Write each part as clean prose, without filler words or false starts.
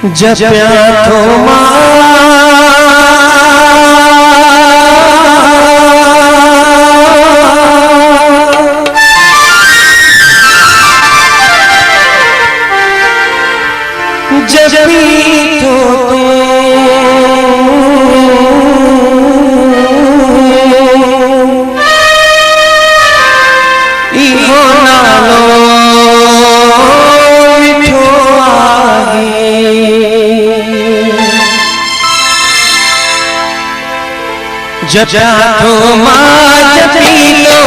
जप्या थो जपी थो इहो नालो मिठो आहे। जप्या थो मां जपी थो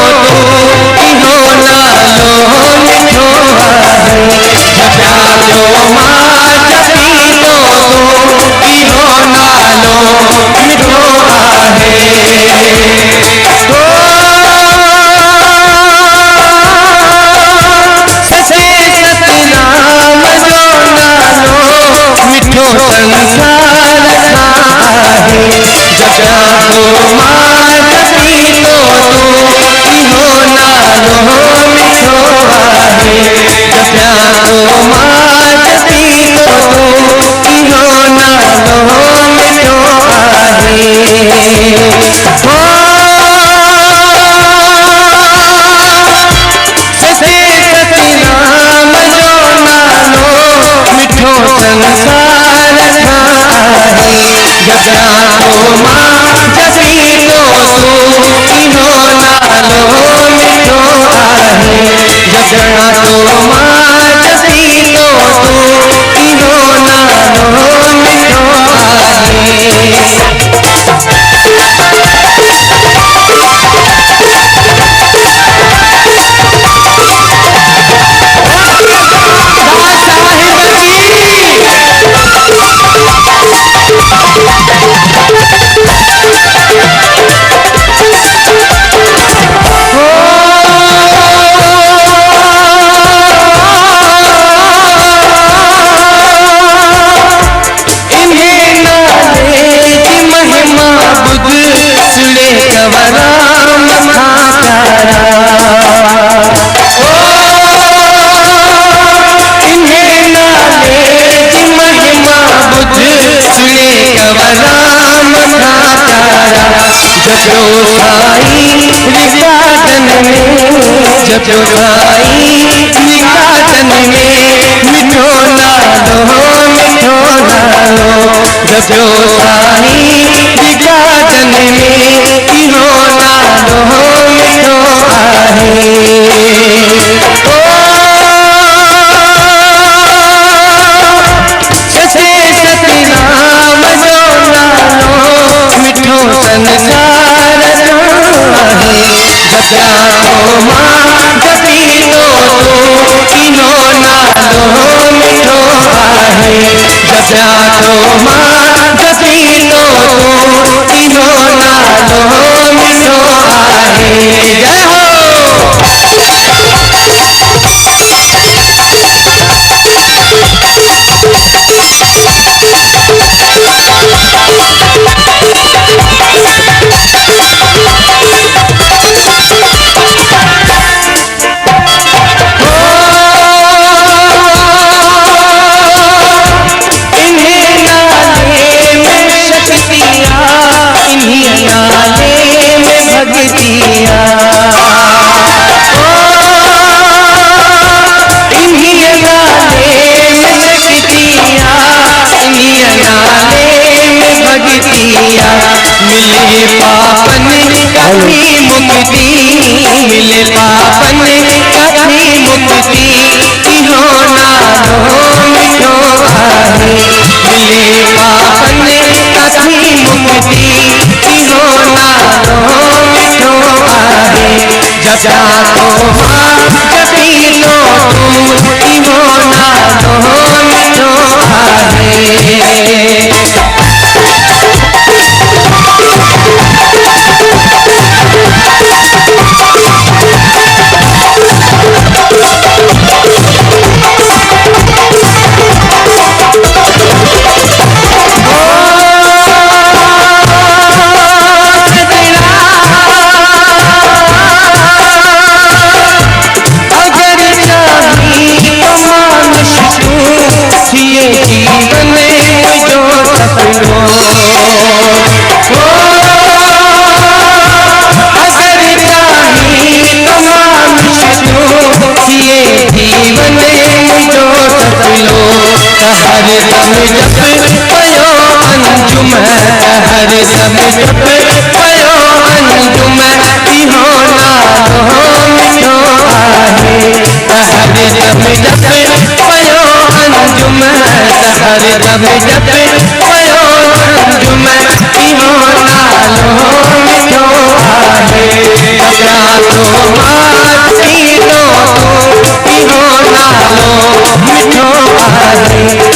इहो नालो मिठो आहे। जप्या थो मां जपी थो इहो नालो मिठो आहे। सचे सतनाम जो नालो मिठो संसार आहे। जप्या थो मां जपी थो इहो नालो मिठो आहे। जप्या थो मां जपी थो इहो नालो मिठो आहे। सचे सतनाम जो नालो मिठो संसार आहे। जप्या थो मां जपी थो इहो नालो मिठो आहे। जप्या थो मां जपी थो इहो नालो मिठो आहे। जप्यो साई रिकाटन में जप्यो साई रिकाटन में मिठो नालो मिठो नालो। जप्यो साई रिकाटन में इहो नालो मिठो आहे। सचे सतनाम जो नालो मिठो संसार आहे। जप्या थो मां जपी थो इहो नालो मिठो आहे। जप्या थो मां जपी थो इहो नालो मिठो आहे। जय हो। मिले पापन कभी मुक्ति मिले पापन कभी मुक्ति इहो नालो मिठो आहे। मिले पापन कभी मुक्ति इहो नालो मिठो आहे। जप्या थो मां जपी थो इहो नालो मिठो आहे। हर दम जप पयो अंजुम, हर दम जप पयो अंजुम, इहो नालो मिठो आहे। हर दम जप पयो अंजुम, हर दम जप पयो अंजुम, इहो नालो मिठो आहे। प्यारो माटी लो इहो नालो मिठो आहे।